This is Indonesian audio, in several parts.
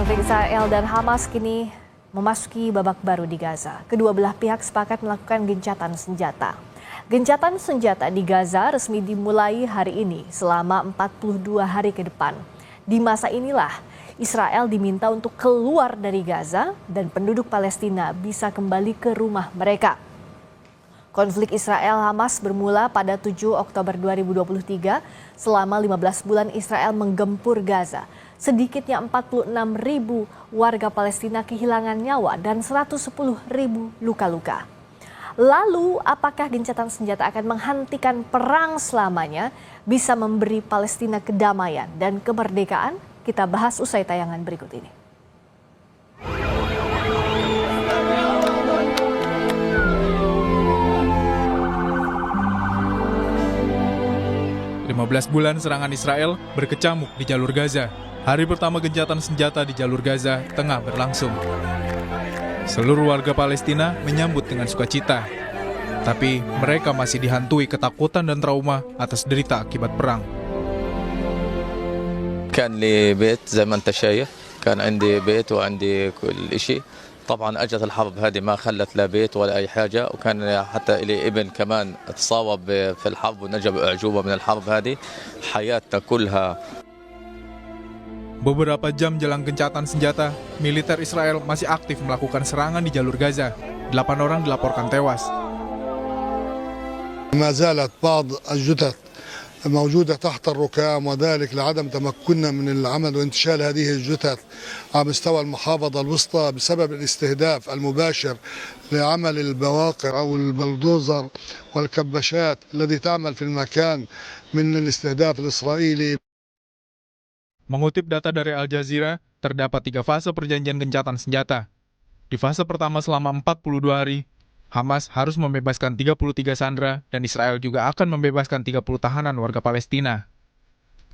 Konflik Israel dan Hamas kini memasuki babak baru di Gaza. Kedua belah pihak sepakat melakukan gencatan senjata. Gencatan senjata di Gaza resmi dimulai hari ini selama 42 hari ke depan. Di masa inilah Israel diminta untuk keluar dari Gaza dan penduduk Palestina bisa kembali ke rumah mereka. Konflik Israel-Hamas bermula pada 7 Oktober 2023. Selama 15 bulan Israel menggempur Gaza. Sedikitnya 46.000 warga Palestina kehilangan nyawa dan 110.000 luka-luka. Lalu, apakah gencatan senjata akan menghentikan perang selamanya, bisa memberi Palestina kedamaian dan kemerdekaan? Kita bahas usai tayangan berikut ini. Belas bulan serangan Israel berkecamuk di jalur Gaza. Hari pertama gencatan senjata di jalur Gaza tengah berlangsung. Seluruh warga Palestina menyambut dengan sukacita. Tapi mereka masih dihantui ketakutan dan trauma atas derita akibat perang. كان لي بيت زي ما انت شايف كان عندي بيت وعندي كل شيء طبعا اجت الحرب هذه ما خلت لا بيت ولا اي حاجه وكان حتى لي ابن كمان تصاوب في الحرب ونجا باعجوبه من الحرب هذه حياتنا كلها. Beberapa jam jelang gencatan senjata, militer Israel masih aktif melakukan serangan di jalur Gaza. 8 orang dilaporkan tewas. ما زالت بعض الجثث موجودة تحت الركام وذلك لعدم تمكننا من العمل وانتشال هذه الجثث على مستوى المحافظة الوسطى بسبب الاستهداف المباشر لعمل البواقر أو البلدوزر والكباشات الذي تعمل في المكان من الاستهداف الإسرائيلي. Mengutip data dari Al Jazeera, terdapat 3 fase perjanjian gencatan senjata. Di fase pertama selama 42 hari, Hamas harus membebaskan 33 sandera dan Israel juga akan membebaskan 30 tahanan warga Palestina.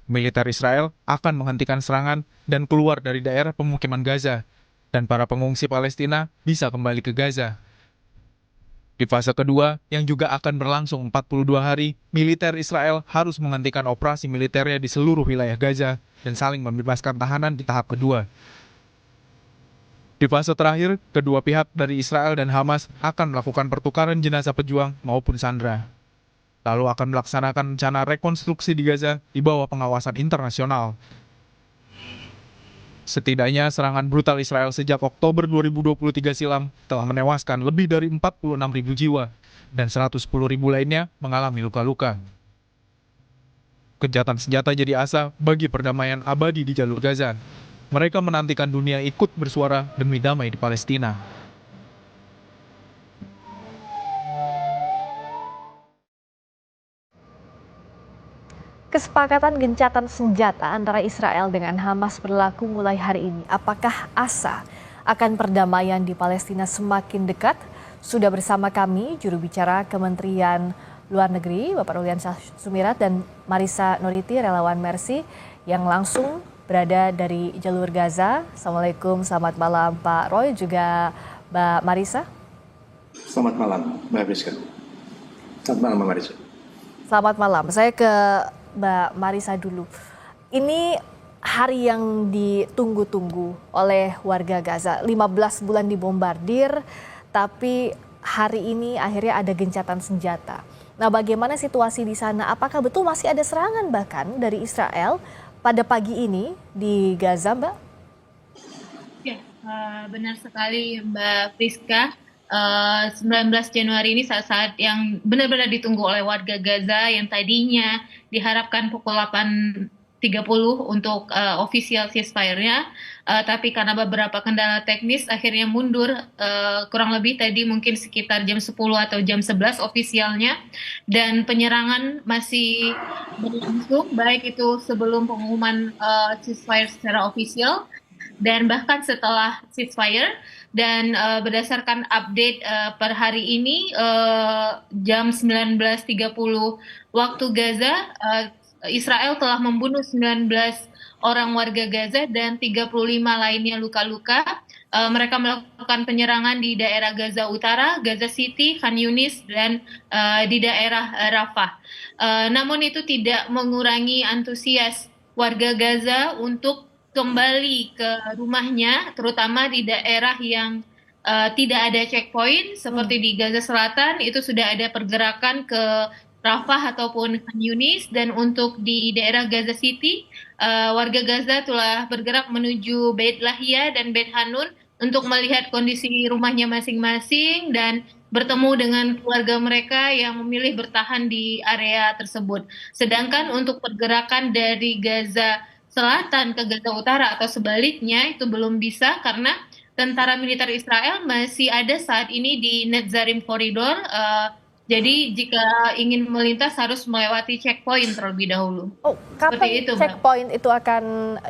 Militer Israel akan menghentikan serangan dan keluar dari daerah pemukiman Gaza, dan para pengungsi Palestina bisa kembali ke Gaza. Di fase kedua, yang juga akan berlangsung 42 hari, militer Israel harus menghentikan operasi militernya di seluruh wilayah Gaza dan saling membebaskan tahanan di tahap kedua. Di fase terakhir, kedua pihak dari Israel dan Hamas akan melakukan pertukaran jenazah pejuang maupun sandera. Lalu akan melaksanakan rencana rekonstruksi di Gaza di bawah pengawasan internasional. Setidaknya serangan brutal Israel sejak Oktober 2023 silam telah menewaskan lebih dari 46.000 jiwa dan 110.000 lainnya mengalami luka-luka. Gencatan senjata jadi asa bagi perdamaian abadi di jalur Gaza. Mereka menantikan dunia ikut bersuara demi damai di Palestina. Kesepakatan gencatan senjata antara Israel dengan Hamas berlaku mulai hari ini. Apakah asa akan perdamaian di Palestina semakin dekat? Sudah bersama kami juru bicara Kementerian Luar Negeri, Bapak Rolian Sumirat dan Marisa Nuriti, relawan Mercy, yang langsung berada dari jalur Gaza. Assalamualaikum, selamat malam Pak Roy, juga Mbak Marisa. Selamat malam Mbak Rizka. Selamat malam Mbak Marisa. Selamat malam, saya ke Mbak Marisa dulu. Ini hari yang ditunggu-tunggu oleh warga Gaza. 15 bulan dibombardir, tapi hari ini akhirnya ada gencatan senjata. Nah, bagaimana situasi di sana? Apakah betul masih ada serangan bahkan dari Israel pada pagi ini di Gaza, Mbak? Ya, benar sekali Mbak Friska. 19 Januari ini saat-saat yang benar-benar ditunggu oleh warga Gaza yang tadinya diharapkan pukul 8.30 untuk official ceasefire-nya, tapi karena beberapa kendala teknis akhirnya mundur, kurang lebih tadi mungkin sekitar jam 10 atau jam 11 ofisialnya, dan penyerangan masih berlangsung baik itu sebelum pengumuman ceasefire secara official dan bahkan setelah ceasefire. Dan berdasarkan update per hari ini jam 19.30 waktu Gaza, Israel telah membunuh 19 orang warga Gaza dan 35 lainnya luka-luka. Mereka melakukan penyerangan di daerah Gaza Utara, Gaza City, Khan Yunis, dan di daerah Rafah. Namun itu tidak mengurangi antusias warga Gaza untuk kembali ke rumahnya, terutama di daerah yang tidak ada checkpoint seperti di Gaza Selatan. Itu sudah ada pergerakan ke Rafah ataupun Khan Yunis, dan untuk di daerah Gaza City, warga Gaza telah bergerak menuju Beit Lahia dan Beit Hanun untuk melihat kondisi rumahnya masing-masing dan bertemu dengan keluarga mereka yang memilih bertahan di area tersebut. Sedangkan untuk pergerakan dari Gaza Selatan ke Gaza Utara atau sebaliknya itu belum bisa karena tentara militer Israel masih ada saat ini di Netzarim Corridor. Jadi jika ingin melintas harus melewati checkpoint terlebih dahulu. Oh, Seperti kapan itu, Mbak. checkpoint itu akan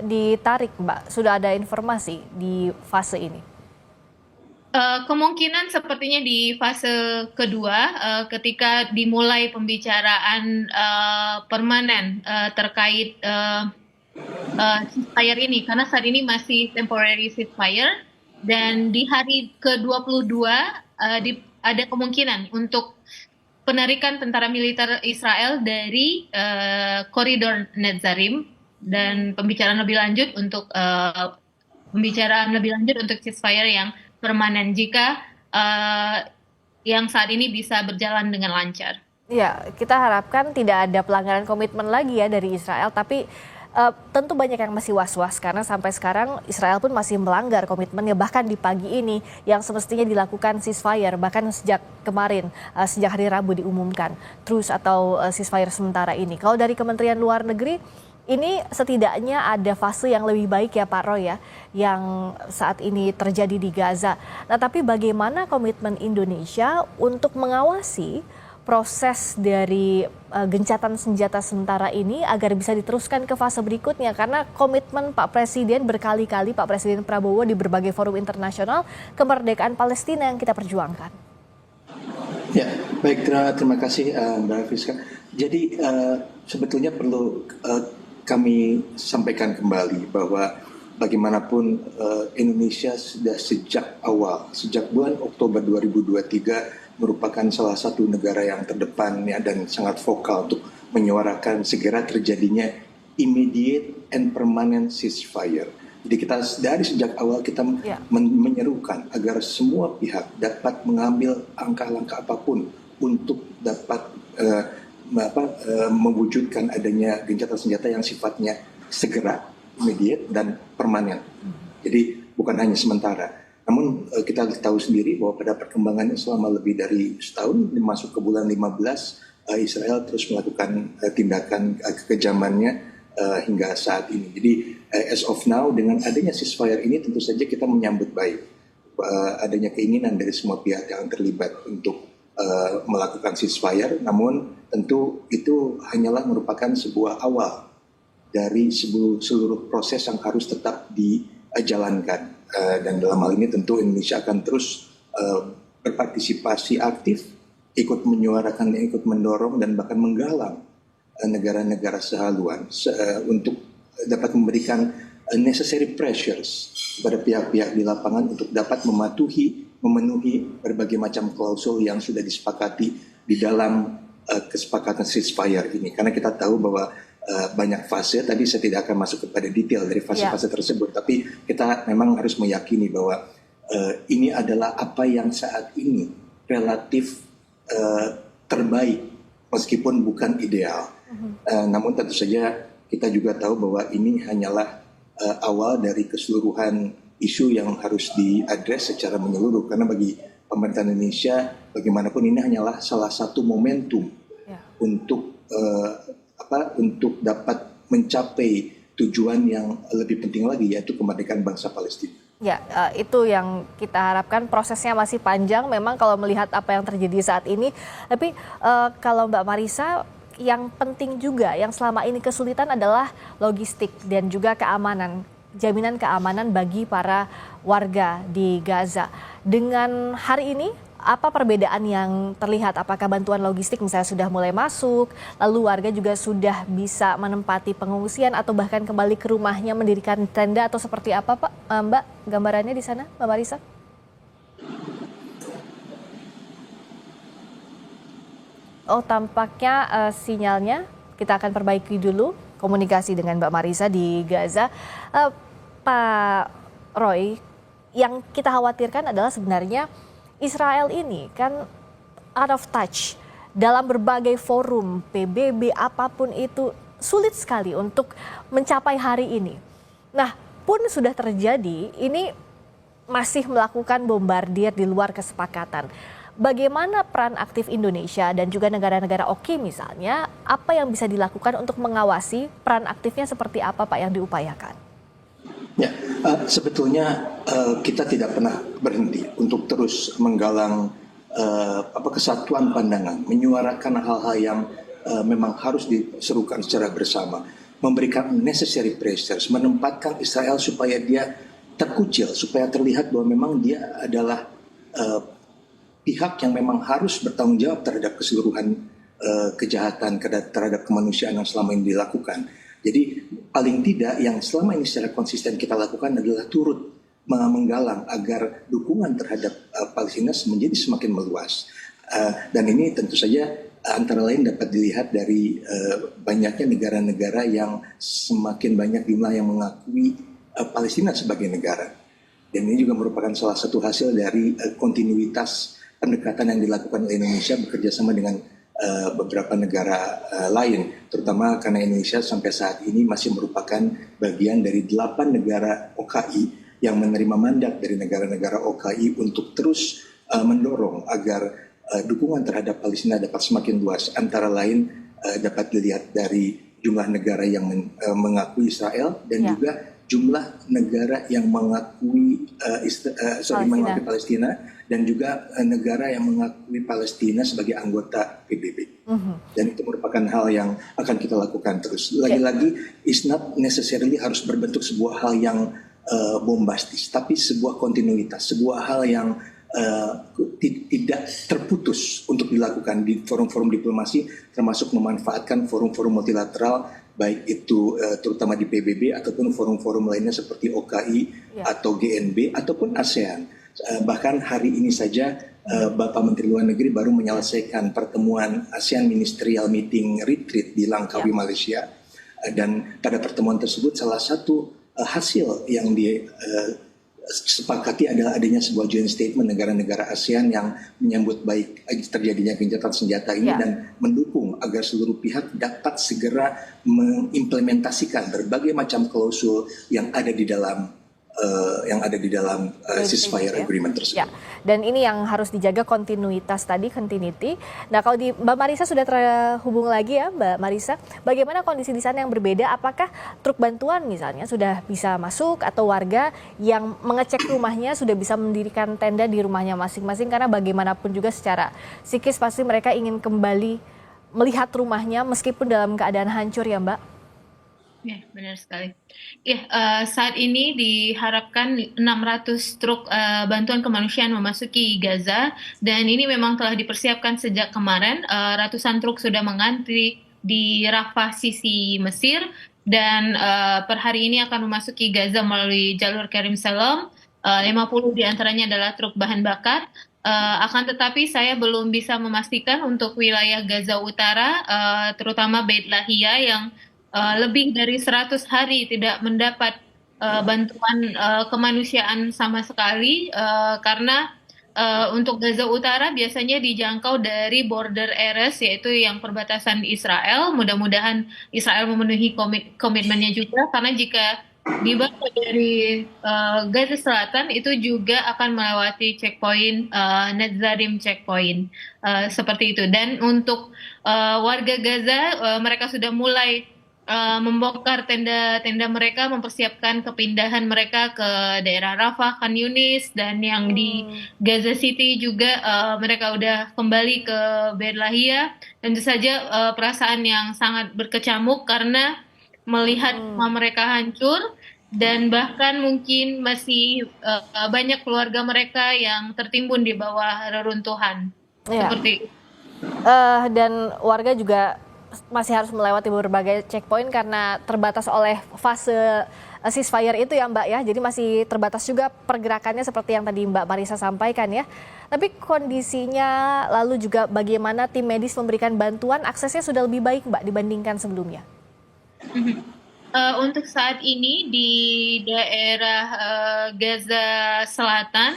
ditarik, Mbak? Sudah ada informasi di fase ini? Kemungkinan sepertinya di fase kedua, ketika dimulai pembicaraan permanen terkait ceasefire ini, karena saat ini masih temporary ceasefire, dan di hari ke-22 ada kemungkinan untuk penarikan tentara militer Israel dari koridor Netzarim, dan pembicaraan lebih lanjut untuk ceasefire yang permanen jika yang saat ini bisa berjalan dengan lancar. Ya, kita harapkan tidak ada pelanggaran komitmen lagi ya dari Israel, tapi tentu banyak yang masih was-was karena sampai sekarang Israel pun masih melanggar komitmennya, bahkan di pagi ini yang semestinya dilakukan ceasefire, bahkan sejak kemarin, sejak hari Rabu diumumkan truce atau ceasefire sementara ini. Kalau dari Kementerian Luar Negeri, ini setidaknya ada fase yang lebih baik ya Pak Roy ya, yang saat ini terjadi di Gaza. Nah, tapi bagaimana komitmen Indonesia untuk mengawasi proses dari gencatan senjata sementara ini agar bisa diteruskan ke fase berikutnya? Karena komitmen Pak Presiden berkali-kali, Pak Presiden Prabowo di berbagai forum internasional, kemerdekaan Palestina yang kita perjuangkan. Ya, baik, terima kasih Mbak Friska. Jadi sebetulnya perlu kami sampaikan kembali bahwa bagaimanapun Indonesia sudah sejak awal, sejak bulan Oktober 2023 merupakan salah satu negara yang terdepan ya, dan sangat vokal untuk menyuarakan segera terjadinya immediate and permanent ceasefire. Jadi kita dari sejak awal kita menyerukan agar semua pihak dapat mengambil langkah-langkah apapun untuk dapat mewujudkan adanya gencatan senjata yang sifatnya segera, immediate, dan permanen. Jadi bukan hanya sementara. Namun kita tahu sendiri bahwa pada perkembangannya selama lebih dari setahun, masuk ke bulan 15, Israel terus melakukan tindakan kekejamannya hingga saat ini. Jadi as of now, dengan adanya ceasefire ini tentu saja kita menyambut baik adanya keinginan dari semua pihak yang terlibat untuk melakukan ceasefire, namun tentu itu hanyalah merupakan sebuah awal dari seluruh proses yang harus tetap dijalankan, dan dalam hal ini tentu Indonesia akan terus berpartisipasi aktif, ikut menyuarakan, ikut mendorong dan bahkan menggalang negara-negara sehaluan untuk dapat memberikan necessary pressures kepada pihak-pihak di lapangan untuk dapat memenuhi berbagai macam klausul yang sudah disepakati di dalam kesepakatan ceasefire ini. Karena kita tahu bahwa banyak fase, tadi saya tidak akan masuk kepada detail dari fase-fase tersebut, tapi kita memang harus meyakini bahwa ini adalah apa yang saat ini relatif terbaik meskipun bukan ideal. Namun tentu saja kita juga tahu bahwa ini hanyalah awal dari keseluruhan isu yang harus diadres secara menyeluruh, karena bagi pemerintah Indonesia bagaimanapun ini hanyalah salah satu momentum untuk untuk dapat mencapai tujuan yang lebih penting lagi, yaitu kemerdekaan bangsa Palestina. Ya, itu yang kita harapkan. Prosesnya masih panjang memang kalau melihat apa yang terjadi saat ini. Tapi kalau Mbak Marisa, yang penting juga yang selama ini kesulitan adalah logistik dan juga keamanan, jaminan keamanan bagi para warga di Gaza. Dengan hari ini, apa perbedaan yang terlihat? Apakah bantuan logistik misalnya sudah mulai masuk, lalu warga juga sudah bisa menempati pengungsian atau bahkan kembali ke rumahnya mendirikan tenda, atau seperti apa Pak, Mbak, gambarannya di sana, Mbak Marisa? Oh, tampaknya sinyalnya kita akan perbaiki dulu komunikasi dengan Mbak Marisa di Gaza. Pak Roy, yang kita khawatirkan adalah sebenarnya Israel ini kan out of touch dalam berbagai forum, PBB apapun itu sulit sekali untuk mencapai hari ini. Nah, pun sudah terjadi, ini masih melakukan bombardir di luar kesepakatan. Bagaimana peran aktif Indonesia dan juga negara-negara oki misalnya, apa yang bisa dilakukan untuk mengawasi peran aktifnya seperti apa Pak yang diupayakan? Ya, sebetulnya kita tidak pernah berhenti untuk terus menggalang kesatuan pandangan, menyuarakan hal-hal yang memang harus diserukan secara bersama, memberikan necessary pressures, menempatkan Israel supaya dia terkucil, supaya terlihat bahwa memang dia adalah pihak yang memang harus bertanggung jawab terhadap keseluruhan kejahatan terhadap kemanusiaan yang selama ini dilakukan. Jadi paling tidak yang selama ini secara konsisten kita lakukan adalah turut menggalang agar dukungan terhadap Palestina menjadi semakin meluas. Dan ini tentu saja antara lain dapat dilihat dari banyaknya negara-negara yang semakin banyak jumlah yang mengakui Palestina sebagai negara. Dan ini juga merupakan salah satu hasil dari kontinuitas pendekatan yang dilakukan oleh Indonesia bekerja sama dengan beberapa negara lain, terutama karena Indonesia sampai saat ini masih merupakan bagian dari 8 negara OKI yang menerima mandat dari negara-negara OKI untuk terus mendorong agar dukungan terhadap Palestina dapat semakin luas. Antara lain dapat dilihat dari jumlah negara yang mengakui Israel dan juga jumlah negara yang mengakui mengakui Palestina dan juga negara yang mengakui Palestina sebagai anggota PBB. Dan itu merupakan hal yang akan kita lakukan terus. Lagi-lagi, it's not necessarily harus berbentuk sebuah hal yang bombastis, tapi sebuah kontinuitas, sebuah hal yang tidak terputus untuk dilakukan di forum-forum diplomasi, termasuk memanfaatkan forum-forum multilateral, baik itu terutama di PBB ataupun forum-forum lainnya seperti OKI atau GNB ataupun ASEAN. Bahkan hari ini saja Bapak Menteri Luar Negeri baru menyelesaikan pertemuan ASEAN Ministerial Meeting Retreat di Langkawi, Malaysia. Dan pada pertemuan tersebut salah satu hasil yang disepakati adalah adanya sebuah joint statement negara-negara ASEAN yang menyambut baik terjadinya gencatan senjata ini dan mendukung agar seluruh pihak dapat segera mengimplementasikan berbagai macam klausul yang ada di dalam ceasefire agreement tersebut. Ya, dan ini yang harus dijaga kontinuitas tadi, continuity. Nah, kalau di Mbak Marisa sudah terhubung lagi ya, Mbak Marisa, bagaimana kondisi di sana yang berbeda? Apakah truk bantuan misalnya sudah bisa masuk atau warga yang mengecek rumahnya sudah bisa mendirikan tenda di rumahnya masing-masing? Karena bagaimanapun juga secara psikis pasti mereka ingin kembali melihat rumahnya meskipun dalam keadaan hancur ya, Mbak? Ya, benar sekali. Ya, saat ini diharapkan 600 truk bantuan kemanusiaan memasuki Gaza, dan ini memang telah dipersiapkan sejak kemarin. Ratusan truk sudah mengantri di Rafah sisi Mesir, dan per hari ini akan memasuki Gaza melalui jalur Karim Salom. 50 diantaranya adalah truk bahan bakar. Akan tetapi saya belum bisa memastikan untuk wilayah Gaza Utara, terutama Beit Lahia yang lebih dari 100 hari tidak mendapat bantuan kemanusiaan sama sekali, karena untuk Gaza Utara biasanya dijangkau dari border areas, yaitu yang perbatasan Israel. Mudah-mudahan Israel memenuhi komitmennya juga, karena jika dibawa dari Gaza Selatan itu juga akan melewati checkpoint Netzarim checkpoint seperti itu. Dan untuk warga Gaza, mereka sudah mulai membongkar tenda-tenda mereka, mempersiapkan kepindahan mereka ke daerah Rafah, Khan Yunis, dan yang di Gaza City juga mereka udah kembali ke Beit Lahia. Tentu saja perasaan yang sangat berkecamuk karena melihat rumah mereka hancur, dan bahkan mungkin masih banyak keluarga mereka yang tertimbun di bawah reruntuhan. Seperti dan warga juga masih harus melewati berbagai checkpoint karena terbatas oleh fase ceasefire itu ya Mbak ya. Jadi masih terbatas juga pergerakannya seperti yang tadi Mbak Marisa sampaikan ya. Tapi kondisinya lalu juga bagaimana tim medis memberikan bantuan, aksesnya sudah lebih baik Mbak dibandingkan sebelumnya? Untuk saat ini di daerah Gaza Selatan,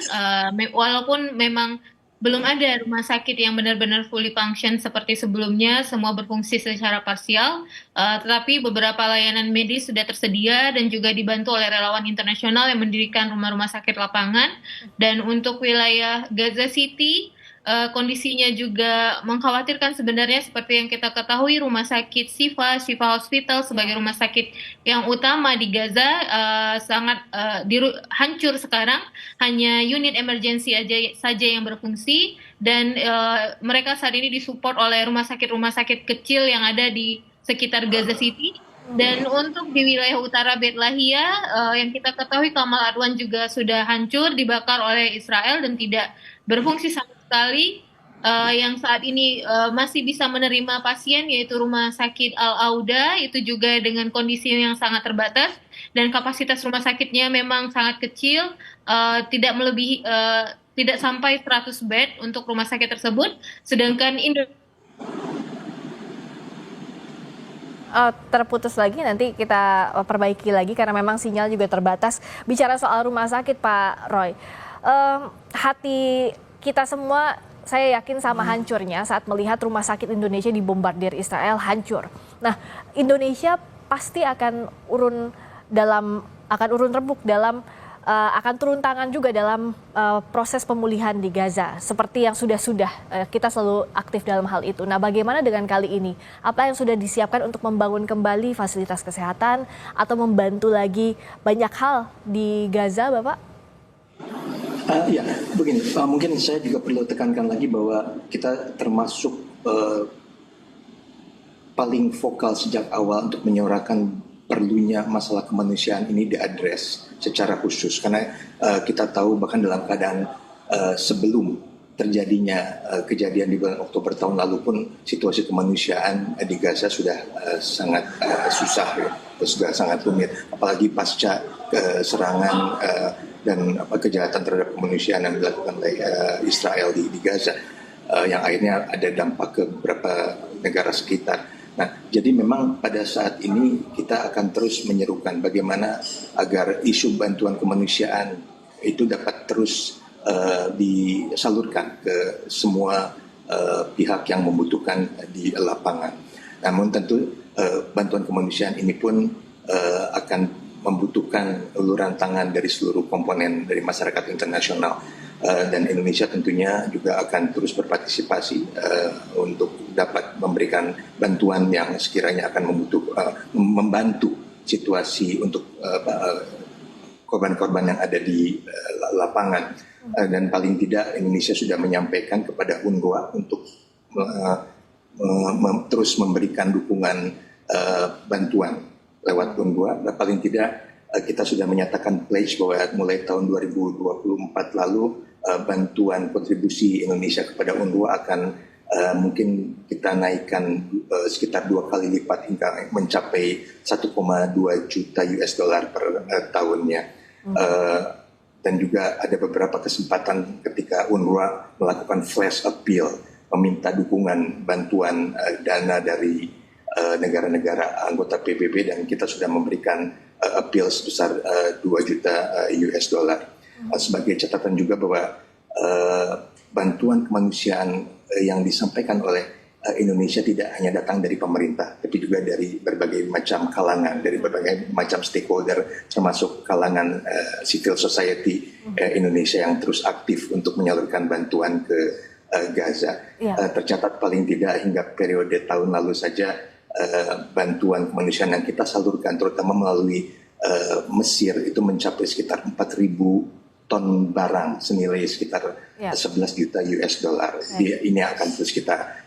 walaupun memang belum ada rumah sakit yang benar-benar fully function seperti sebelumnya, semua berfungsi secara parsial, tetapi beberapa layanan medis sudah tersedia dan juga dibantu oleh relawan internasional yang mendirikan rumah-rumah sakit lapangan. Dan untuk wilayah Gaza City, kondisinya juga mengkhawatirkan sebenarnya seperti yang kita ketahui rumah sakit Shifa Hospital sebagai rumah sakit yang utama di Gaza sangat hancur sekarang, hanya unit emergency saja yang berfungsi dan mereka saat ini disupport oleh rumah sakit kecil yang ada di sekitar Gaza City. Dan untuk di wilayah utara Beit Lahia, yang kita ketahui Kamal Adwan juga sudah hancur, dibakar oleh Israel dan tidak berfungsi sama sekali. Yang saat ini masih bisa menerima pasien yaitu Rumah Sakit Al-Auda, itu juga dengan kondisi yang sangat terbatas dan kapasitas rumah sakitnya memang sangat kecil, tidak melebihi tidak sampai 100 bed untuk rumah sakit tersebut. Sedangkan terputus lagi, nanti kita perbaiki lagi karena memang sinyal juga terbatas. Bicara soal rumah sakit, Pak Roy, hati kita semua saya yakin sama hancurnya saat melihat rumah sakit Indonesia dibombardir Israel hancur. Nah, Indonesia pasti akan urun rembuk dalam akan turun tangan juga dalam proses pemulihan di Gaza. Seperti yang sudah kita selalu aktif dalam hal itu. Nah, bagaimana dengan kali ini? Apa yang sudah disiapkan untuk membangun kembali fasilitas kesehatan atau membantu lagi banyak hal di Gaza, Bapak? Ya, begini. Mungkin saya juga perlu tekankan lagi bahwa kita termasuk paling vokal sejak awal untuk menyuarakan perlunya masalah kemanusiaan ini diadres secara khusus, karena kita tahu bahkan dalam keadaan sebelum terjadinya kejadian di bulan Oktober tahun lalu pun situasi kemanusiaan di Gaza sudah sangat susah, sudah sangat rumit, apalagi pasca serangan dan kejahatan terhadap kemanusiaan yang dilakukan oleh Israel di Gaza, yang akhirnya ada dampak ke beberapa negara sekitar. Nah, jadi memang pada saat ini kita akan terus menyerukan bagaimana agar isu bantuan kemanusiaan itu dapat terus disalurkan ke semua pihak yang membutuhkan di lapangan. Namun tentu bantuan kemanusiaan ini pun akan membutuhkan uluran tangan dari seluruh komponen dari masyarakat internasional. Dan Indonesia tentunya juga akan terus berpartisipasi untuk dapat memberikan bantuan yang sekiranya akan membantu situasi untuk korban-korban yang ada di lapangan. Dan paling tidak Indonesia sudah menyampaikan kepada UNRWA untuk terus memberikan dukungan bantuan lewat UNRWA. Dan paling tidak kita sudah menyatakan pledge bahwa mulai tahun 2024 lalu bantuan kontribusi Indonesia kepada UNRWA akan mungkin kita naikkan sekitar 2 kali lipat hingga mencapai 1,2 juta US dollar per tahunnya. Dan juga ada beberapa kesempatan ketika UNRWA melakukan flash appeal meminta dukungan bantuan dana dari negara-negara anggota PBB, dan kita sudah memberikan appeal sebesar 2 juta US dollar. Sebagai catatan juga bahwa bantuan kemanusiaan yang disampaikan oleh Indonesia tidak hanya datang dari pemerintah, tapi juga dari berbagai macam kalangan, dari berbagai macam stakeholder, termasuk kalangan civil society Indonesia yang terus aktif untuk menyalurkan bantuan ke Gaza. Tercatat paling tidak hingga periode tahun lalu saja bantuan kemanusiaan yang kita salurkan, terutama melalui Mesir, itu mencapai sekitar 4.000 ton barang senilai sekitar 11 juta US dollar. Ini akan terus kita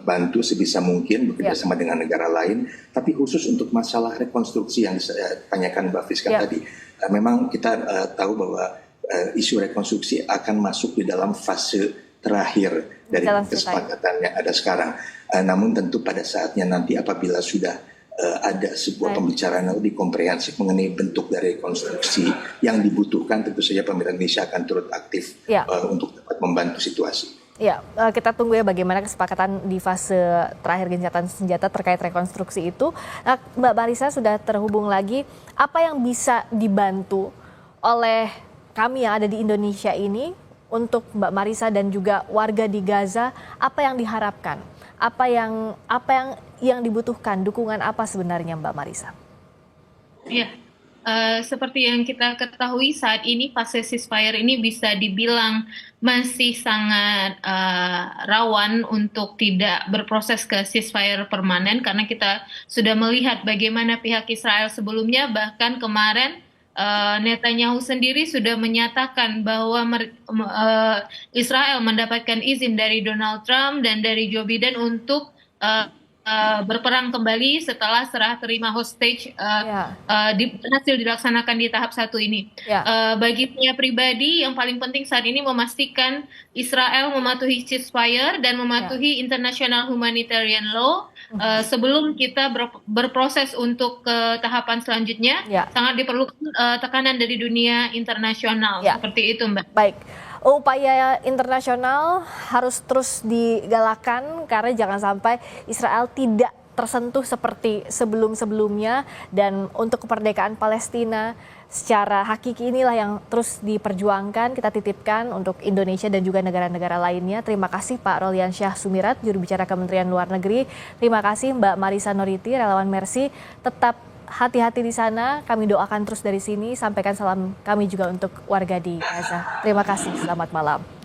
bantu sebisa mungkin bekerjasama dengan negara lain. Tapi khusus untuk masalah rekonstruksi yang ditanyakan Mbak Friska tadi, memang kita tahu bahwa isu rekonstruksi akan masuk di dalam fase terakhir dari kesepakatan yang ada sekarang. Namun tentu pada saatnya nanti apabila sudah ada sebuah pembicaraan yang lebih komprehensif mengenai bentuk dari rekonstruksi yang dibutuhkan, tentu saja pemerintah Indonesia akan turut aktif untuk dapat membantu situasi. Ya, kita tunggu ya bagaimana kesepakatan di fase terakhir gencatan senjata terkait rekonstruksi itu. Nah, Mbak Marisa sudah terhubung lagi. Apa yang bisa dibantu oleh kami yang ada di Indonesia ini untuk Mbak Marisa dan juga warga di Gaza? Apa yang diharapkan? Apa yang dibutuhkan? Dukungan apa sebenarnya Mbak Marisa? Ya, seperti yang kita ketahui saat ini fase ceasefire ini bisa dibilang masih sangat rawan untuk tidak berproses ke ceasefire permanen karena kita sudah melihat bagaimana pihak Israel sebelumnya, bahkan kemarin Netanyahu sendiri sudah menyatakan bahwa Israel mendapatkan izin dari Donald Trump dan dari Joe Biden untuk berperang kembali setelah serah terima hostage hasil dilaksanakan di tahap 1 ini. Bagi saya pribadi, yang paling penting saat ini memastikan Israel mematuhi ceasefire dan mematuhi international humanitarian law sebelum kita berproses untuk ke tahapan selanjutnya. Sangat diperlukan tekanan dari dunia internasional. Seperti itu, Mbak. Baik. Upaya internasional harus terus digalakan karena jangan sampai Israel tidak tersentuh seperti sebelum-sebelumnya, dan untuk kemerdekaan Palestina secara hakiki inilah yang terus diperjuangkan, kita titipkan untuk Indonesia dan juga negara-negara lainnya. Terima kasih Pak Rolian Syah Sumirat, juru bicara Kementerian Luar Negeri. Terima kasih Mbak Marisa Noriti, relawan Mercy. Tetap hati-hati di sana, kami doakan terus dari sini. Sampaikan salam kami juga untuk warga di Gaza. Terima kasih, selamat malam.